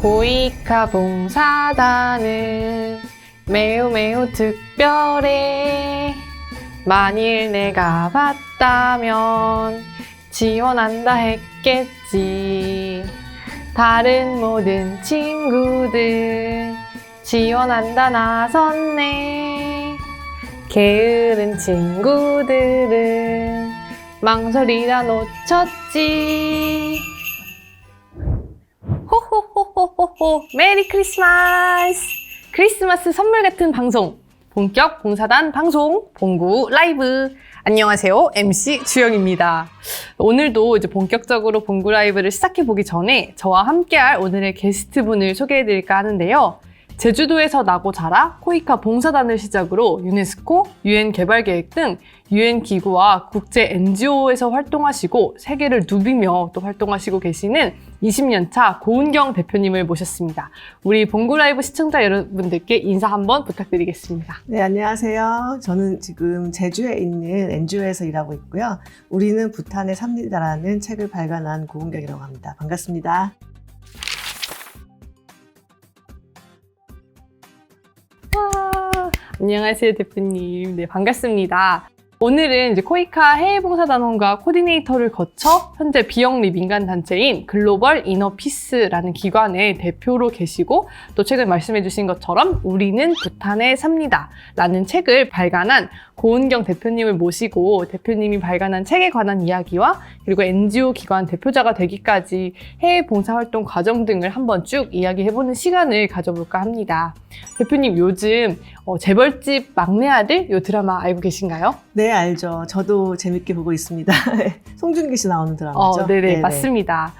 코이카 봉사단은 매우 특별해. 만일 내가 봤다면 지원한다 했겠지. 다른 모든 친구들 지원한다 나섰네. 게으른 친구들은 망설이다 놓쳤지. 호호호호호호 메리 크리스마스! 크리스마스 선물 같은 방송, 본격 봉사단 방송 봉구 라이브. 안녕하세요, MC 주영입니다. 오늘도 이제 본격적으로 봉구 라이브를 시작해 보기 전에 저와 함께할 오늘의 게스트분을 소개해 드릴까 하는데요. 제주도에서 나고 자라 코이카 봉사단을 시작으로 유네스코, UN 개발계획 등 UN 기구와 국제 NGO에서 활동하시고 세계를 누비며 또 활동하시고 계시는 20년차 고은경 대표님을 모셨습니다. 우리 봉구 라이브 시청자 여러분들께 인사 한번 부탁드리겠습니다. 네, 안녕하세요. 저는 지금 제주에 있는 NGO에서 일하고 있고요. 우리는 부탄에 삽니다라는 책을 발간한 고은경이라고 합니다. 반갑습니다. 안녕하세요, 대표님. 네, 반갑습니다. 오늘은 이제 코이카 해외봉사단원과 코디네이터를 거쳐 현재 비영리 민간단체인 글로벌 이너피스라는 기관의 대표로 계시고 또 최근 말씀해주신 것처럼 우리는 부탄에 삽니다 라는 책을 발간한 고은경 대표님을 모시고 대표님이 발간한 책에 관한 이야기와 그리고 NGO 기관 대표자가 되기까지 해외 봉사활동 과정 등을 한번 쭉 이야기해보는 시간을 가져볼까 합니다. 대표님, 요즘 재벌집 막내 아들 이 드라마 알고 계신가요? 네, 알죠. 저도 재밌게 보고 있습니다. 송중기 씨 나오는 드라마죠? 네네, 맞습니다.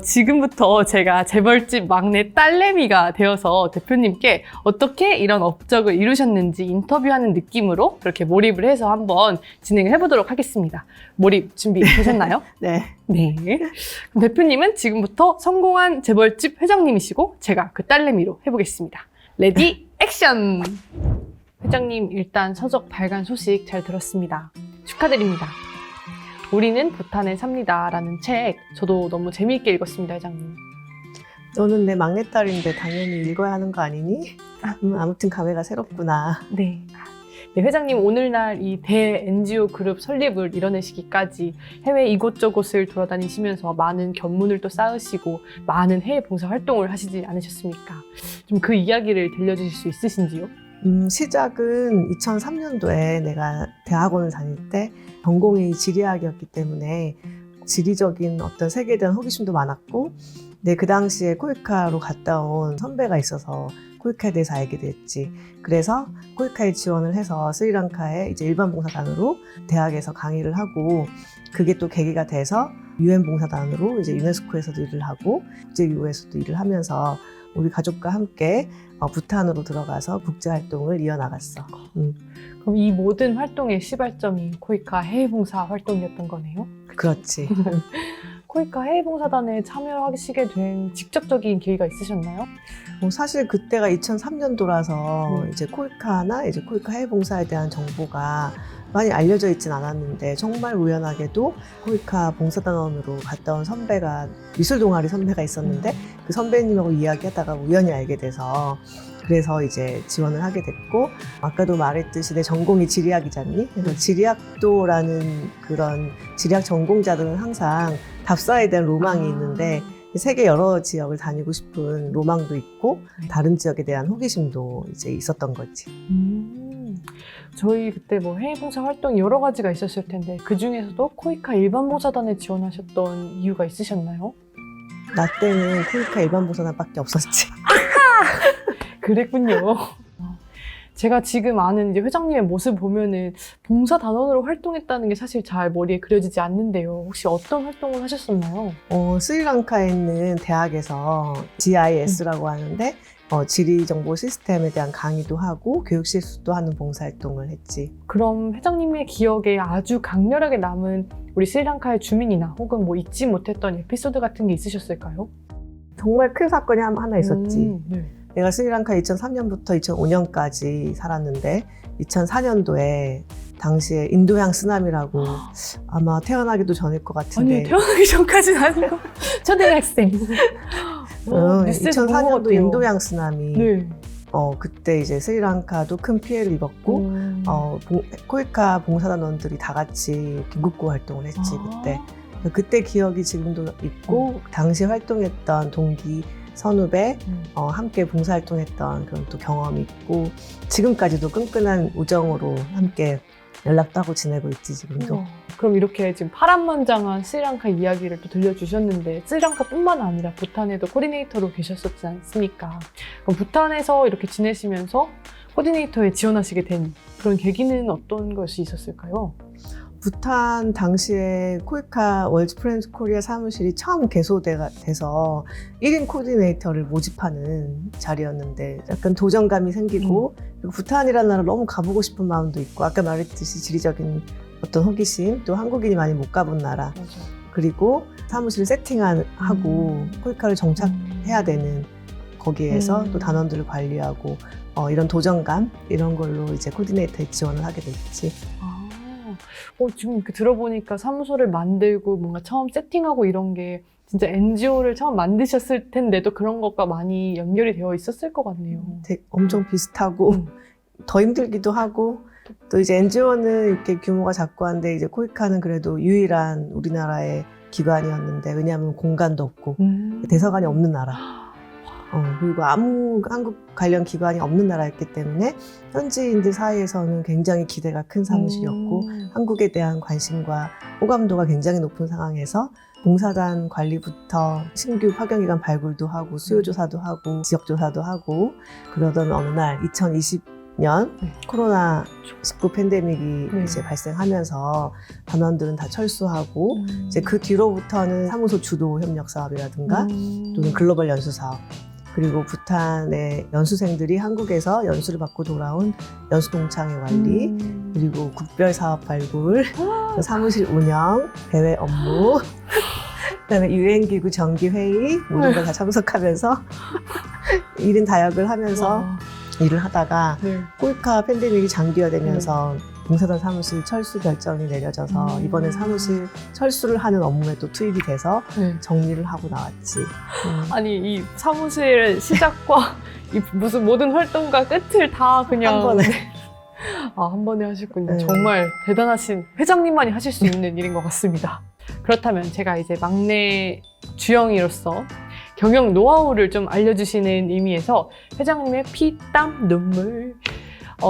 지금부터 제가 재벌집 막내 딸내미가 되어서 대표님께 어떻게 이런 업적을 이루셨는지 인터뷰하는 느낌으로 그렇게 몰입을 해서 한번 진행을 해보도록 하겠습니다. 몰입 준비되셨나요? 네. 네. 그럼 대표님은 지금부터 성공한 재벌집 회장님이시고 제가 그 딸내미로 해보겠습니다. 레디 액션! 회장님, 일단 서적 발간 소식 잘 들었습니다. 축하드립니다. 우리는 부탄에 삽니다 라는 책 저도 너무 재미있게 읽었습니다, 회장님. 너는 내 막내딸인데 당연히 읽어야 하는 거 아니니? 아무튼 감회가 새롭구나. 네. 네, 회장님, 오늘날 이 대 NGO 그룹 설립을 이뤄내시기까지 해외 이곳저곳을 돌아다니시면서 많은 견문을 또 쌓으시고 많은 해외 봉사 활동을 하시지 않으셨습니까? 좀 그 이야기를 들려주실 수 있으신지요? 시작은 2003년도에 내가 대학원을 다닐 때 전공이 지리학이었기 때문에 지리적인 어떤 세계에 대한 호기심도 많았고, 네, 그 당시에 코이카로 갔다 온 선배가 있어서 코이카에 대해서 알게 됐지. 그래서 코이카에 지원을 해서 스리랑카에 이제 일반 봉사단으로 대학에서 강의를 하고, 그게 또 계기가 돼서 UN 봉사단으로 이제 유네스코에서도 일을 하고 국제기구에서도 일을 하면서 우리 가족과 함께 부탄으로 들어가서 국제활동을 이어나갔어. 그럼 이 모든 활동의 시발점이 코이카 해외봉사 활동이었던 거네요? 그렇지. 코이카 해외봉사단에 참여하시게 된 직접적인 계기가 있으셨나요? 사실 그때가 2003년도라서 이제 코이카나 이제 코이카 해외봉사에 대한 정보가 많이 알려져 있진 않았는데, 정말 우연하게도 코이카 봉사단원으로 갔다 온 선배가, 미술 동아리 선배가 있었는데 그 선배님하고 이야기하다가 우연히 알게 돼서 그래서 이제 지원을 하게 됐고, 아까도 말했듯이 내 전공이 지리학이잖니? 그래서 지리학도라는 그런 지리학 전공자들은 항상 답사에 대한 로망이 있는데 세계 여러 지역을 다니고 싶은 로망도 있고 다른 지역에 대한 호기심도 이제 있었던 거지. 저희 그때 뭐 해외봉사 활동이 여러 가지가 있었을 텐데 그 중에서도 코이카 일반 봉사단에 지원하셨던 이유가 있으셨나요? 나 때는 코이카 일반 봉사단밖에 없었지. 그랬군요. 제가 지금 아는 이제 회장님의 모습 보면은 봉사단원으로 활동했다는 게 사실 잘 머리에 그려지지 않는데요. 혹시 어떤 활동을 하셨었나요? 스리랑카에 있는 대학에서 GIS라고 하는데 지리정보 시스템에 대한 강의도 하고 교육 실습도 하는 봉사활동을 했지. 그럼 회장님의 기억에 아주 강렬하게 남은 우리 스리랑카의 주민이나 혹은 뭐 잊지 못했던 에피소드 같은 게 있으셨을까요? 정말 큰 사건이 하나 있었지. 네. 내가 스리랑카 2003년부터 2005년까지 살았는데 2004년도에 당시에 인도양 쓰나미라고 아마 태어나기도 전일 것 같은데. 아니, 태어나기 전까지는 아니고 초등학생. 뉴스에서 본것 2004년도 같아요. 인도양 쓰나미. 네. 그때 이제 스리랑카도 큰 피해를 입었고, 코이카 봉사단원들이 다 같이 긴급구 활동을 했지, 그때. 그때 기억이 지금도 있고, 당시 활동했던 동기, 선후배, 함께 봉사활동했던 그런 또 경험이 있고, 지금까지도 끈끈한 우정으로 함께 연락도 하고 지내고 있지, 지금도. 그럼 이렇게 지금 파란만장한 스리랑카 이야기를 또 들려주셨는데 스리랑카뿐만 아니라 부탄에도 코디네이터로 계셨었지 않습니까? 그럼 부탄에서 이렇게 지내시면서 코디네이터에 지원하시게 된 그런 계기는 어떤 것이 있었을까요? 부탄 당시에 코이카 월드 프렌즈 코리아 사무실이 처음 개소돼서 1인 코디네이터를 모집하는 자리였는데 약간 도전감이 생기고 그리고 부탄이라는 나라를 너무 가보고 싶은 마음도 있고 아까 말했듯이 지리적인 어떤 호기심 또 한국인이 많이 못 가본 나라 맞아. 그리고 사무실 세팅하고 코이카를 정착해야 되는 거기에서 또 단원들을 관리하고 이런 도전감 이런 걸로 이제 코디네이터에 지원을 하게 됐지. 지금 이렇게 들어보니까 사무소를 만들고 뭔가 처음 세팅하고 이런 게 진짜 NGO를 처음 만드셨을 텐데도 그런 것과 많이 연결이 되어 있었을 것 같네요. 엄청 비슷하고 더 힘들기도 하고 또 이제 NGO는 이렇게 규모가 작고 한데 이제 코이카는 그래도 유일한 우리나라의 기관이었는데 왜냐하면 공간도 없고 대사관이 없는 나라. 그리고 아무 한국 관련 기관이 없는 나라였기 때문에 현지인들 사이에서는 굉장히 기대가 큰 사무실이었고 한국에 대한 관심과 호감도가 굉장히 높은 상황에서 봉사단 관리부터 신규 파견기관 발굴도 하고 수요조사도 하고 지역조사도 하고 그러던 어느 날 2020년 코로나19 팬데믹이 이제 발생하면서 단원들은 다 철수하고 이제 그 뒤로부터는 사무소 주도 협력 사업이라든가 또는 글로벌 연수 사업 그리고 부탄의 연수생들이 한국에서 연수를 받고 돌아온 연수 동창회 관리, 그리고 국별 사업 발굴, 사무실 운영, 대외 업무, 그다음에 유엔기구 정기 회의 모든 걸 다 참석하면서 1인 다역을 하면서 일을 하다가 코이카 팬데믹이 장기화되면서 봉사단 사무실 철수 결정이 내려져서 이번에 사무실 철수를 하는 업무에 또 투입이 돼서 정리를 하고 나왔지. 아니 이 사무실 시작과 이 무슨 모든 활동과 끝을 다 그냥 한 번에. 한 번에 하셨군요. 정말 대단하신 회장님만이 하실 수 있는 일인 것 같습니다. 그렇다면 제가 이제 막내 주영이로서 경영 노하우를 좀 알려주시는 의미에서 회장님의 피, 땀, 눈물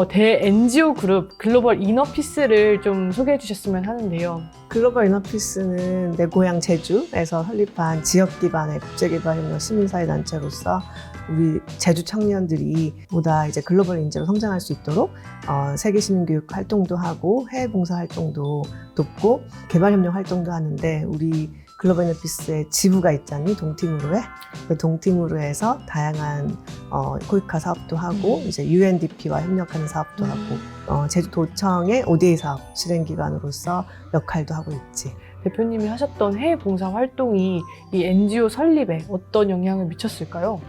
대 NGO 그룹 글로벌 이너피스를 좀 소개해 주셨으면 하는데요. 글로벌 이너피스는 내 고향 제주에서 설립한 지역 기반의 국제개발협력 시민사회 단체로서 우리 제주 청년들이 보다 이제 글로벌 인재로 성장할 수 있도록 세계 시민교육 활동도 하고 해외 봉사 활동도 돕고 개발협력 활동도 하는데 우리 글로벌 이너피스의 지부가 있잖니 동티무르에 그 동티무르에서 다양한 코이카 사업도 하고 이제 UNDP와 협력하는 사업도 하고 제주도청의 ODA 사업 실행기관으로서 역할도 하고 있지. 대표님이 하셨던 해외 봉사 활동이 이 NGO 설립에 어떤 영향을 미쳤을까요?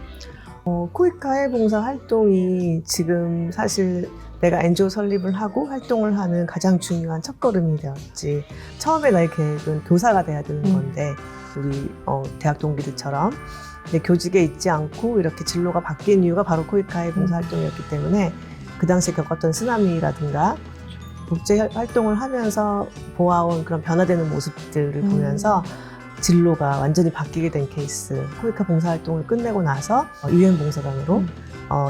코이카 해외 봉사 활동이 지금 사실 내가 NGO 설립을 하고 활동을 하는 가장 중요한 첫걸음이 되었지. 처음에 나의 계획은 교사가 돼야 되는 건데 우리 대학 동기들처럼 근데 교직에 있지 않고 이렇게 진로가 바뀐 이유가 바로 코이카 해외 봉사 활동이었기 때문에 그 당시에 겪었던 쓰나미라든가 국제 활동을 하면서 보아온 그런 변화되는 모습들을 보면서 진로가 완전히 바뀌게 된 케이스. 코이카 봉사활동을 끝내고 나서 UN 봉사단으로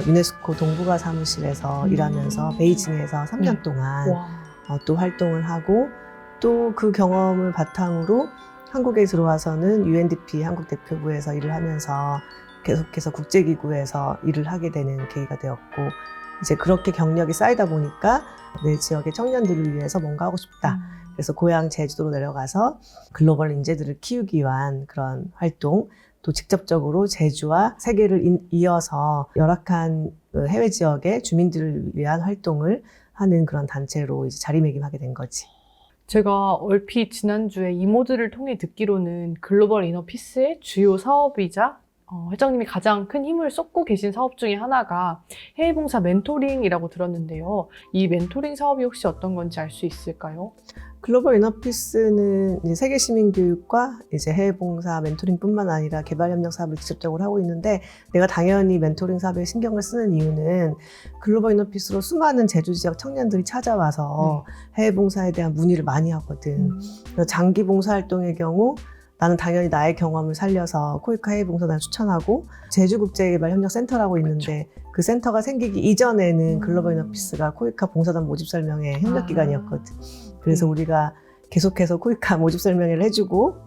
유네스코 동북아 사무실에서 일하면서 베이징에서 3년 동안 또 활동을 하고 또 그 경험을 바탕으로 한국에 들어와서는 UNDP 한국 대표부에서 일을 하면서 계속해서 국제기구에서 일을 하게 되는 계기가 되었고 이제 그렇게 경력이 쌓이다 보니까 내 지역의 청년들을 위해서 뭔가 하고 싶다. 그래서 고향 제주도로 내려가서 글로벌 인재들을 키우기 위한 그런 활동, 또 직접적으로 제주와 세계를 이어서 열악한 해외 지역의 주민들을 위한 활동을 하는 그런 단체로 이제 자리매김하게 된 거지. 제가 얼핏 지난주에 이모들을 통해 듣기로는 글로벌 이너피스의 주요 사업이자 회장님이 가장 큰 힘을 쏟고 계신 사업 중에 하나가 해외봉사 멘토링이라고 들었는데요. 이 멘토링 사업이 혹시 어떤 건지 알 수 있을까요? 글로벌 인어피스는 이제 세계 시민 교육과 이제 해외 봉사 멘토링뿐만 아니라 개발 협력 사업을 직접적으로 하고 있는데, 내가 당연히 멘토링 사업에 신경을 쓰는 이유는 글로벌 인어피스로 수많은 제주 지역 청년들이 찾아와서 해외 봉사에 대한 문의를 많이 하거든. 그래서 장기 봉사 활동의 경우 나는 당연히 나의 경험을 살려서 코이카 해외 봉사단을 추천하고, 제주국제개발협력센터라고 있는데 그 센터가 생기기 이전에는 글로벌 인어피스가 코이카 봉사단 모집 설명회 협력 기관이었거든. 그래서 우리가 계속해서 코이카 모집 설명회를 해주고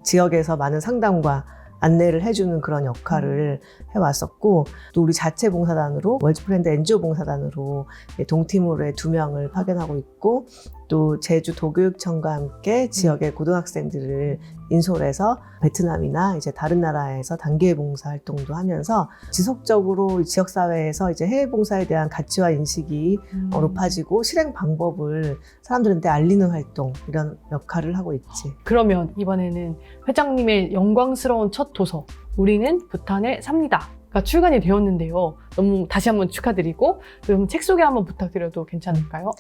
지역에서 많은 상담과 안내를 해주는 그런 역할을 해왔었고, 또 우리 자체 봉사단으로 월즈프렌드 NGO 봉사단으로 동티모르에 2명을 파견하고 있고, 또 제주 도교육청과 함께 지역의 고등학생들을 인솔해서 베트남이나 이제 다른 나라에서 단계 봉사 활동도 하면서 지속적으로 지역사회에서 이제 해외 봉사에 대한 가치와 인식이 높아지고 실행 방법을 사람들한테 알리는 활동, 이런 역할을 하고 있지. 그러면 이번에는 회장님의 영광스러운 첫 도서 우리는 부탄에 삽니다가 출간이 되었는데요. 너무 다시 한번 축하드리고, 그럼 책 소개 한번 부탁드려도 괜찮을까요?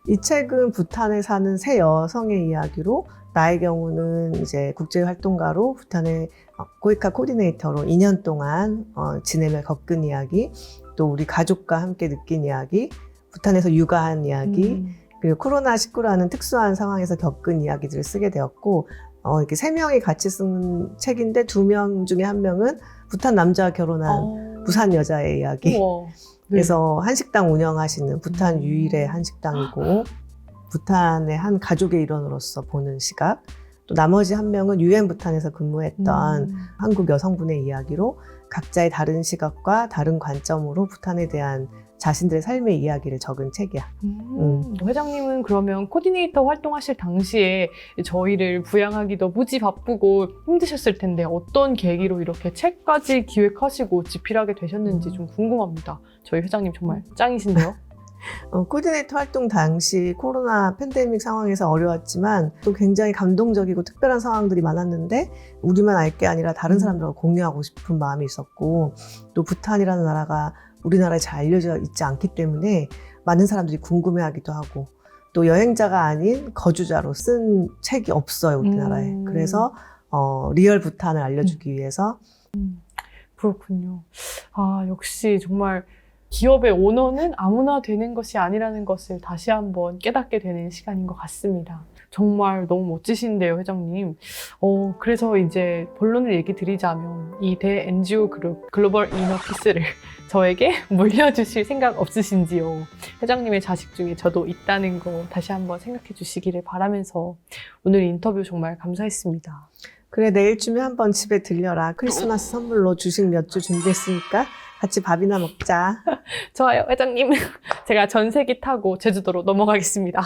이 책은 부탄에 사는 세 여성의 이야기로, 나의 경우는 이제 국제활동가로 부탄의 코이카 코디네이터로 2년 동안 지내며 겪은 이야기, 또 우리 가족과 함께 느낀 이야기, 부탄에서 육아한 이야기, 그리고 코로나19라는 특수한 상황에서 겪은 이야기들을 쓰게 되었고, 이렇게 3명이 같이 쓴 책인데 2명 중에 1명은 부탄 남자와 결혼한 부산 여자의 이야기. 우와. 네. 그래서 한식당 운영하시는 부탄 유일의 한식당이고, 부탄의 한 가족의 일원으로서 보는 시각, 또 나머지 1명은 UN 부탄에서 근무했던 한국 여성분의 이야기로 각자의 다른 시각과 다른 관점으로 부탄에 대한 자신들의 삶의 이야기를 적은 책이야. 회장님은 그러면 코디네이터 활동하실 당시에 저희를 부양하기도 무지 바쁘고 힘드셨을 텐데 어떤 계기로 이렇게 책까지 기획하시고 집필하게 되셨는지 좀 궁금합니다. 저희 회장님 정말 짱이신데요. 코디네이터 활동 당시 코로나 팬데믹 상황에서 어려웠지만 또 굉장히 감동적이고 특별한 상황들이 많았는데, 우리만 알 게 아니라 다른 사람들과 공유하고 싶은 마음이 있었고, 또 부탄이라는 나라가 우리나라에 잘 알려져 있지 않기 때문에 많은 사람들이 궁금해하기도 하고, 또 여행자가 아닌 거주자로 쓴 책이 없어요, 우리나라에. 그래서 리얼 부탄을 알려주기 위해서. 그렇군요. 아, 역시 정말 기업의 오너는 아무나 되는 것이 아니라는 것을 다시 한번 깨닫게 되는 시간인 것 같습니다. 정말 너무 멋지신데요, 회장님. 그래서 이제 본론을 얘기 드리자면 이 대 NGO 그룹 글로벌 이너피스를 저에게 물려주실 생각 없으신지요? 회장님의 자식 중에 저도 있다는 거 다시 한번 생각해 주시기를 바라면서 오늘 인터뷰 정말 감사했습니다. 그래, 내일쯤에 한번 집에 들려라. 크리스마스 선물로 주식 몇 주 준비했으니까 같이 밥이나 먹자. 좋아요, 회장님. 제가 전세기 타고 제주도로 넘어가겠습니다.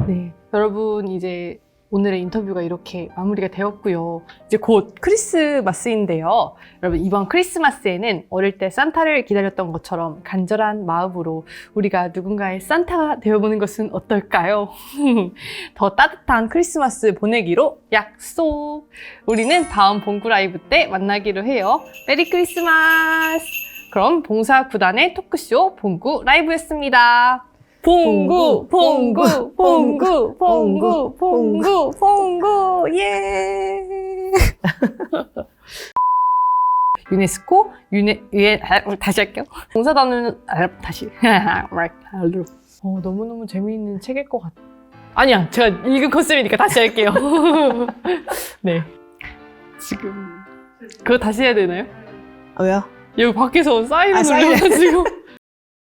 네, 여러분 이제 오늘의 인터뷰가 이렇게 마무리가 되었고요. 이제 곧 크리스마스인데요. 여러분 이번 크리스마스에는 어릴 때 산타를 기다렸던 것처럼 간절한 마음으로 우리가 누군가의 산타가 되어보는 것은 어떨까요? 더 따뜻한 크리스마스 보내기로 약속! 우리는 다음 봉구 라이브 때 만나기로 해요. 메리 크리스마스! 그럼 봉사 9단의 토크쇼 봉구 라이브였습니다. 봉구, 봉구, 봉구, 봉구, 봉구, 봉구, 예! 유네스코, 다시 할게요. 봉사단은, 다시. 너무너무 재미있는 책일 것 같아요. 아니야, 제가 읽은 컨셉이니까 다시 할게요. 네. 지금, 그거 다시 해야 되나요? 왜요? 여기 밖에서 사인을 사인. 올려가지고.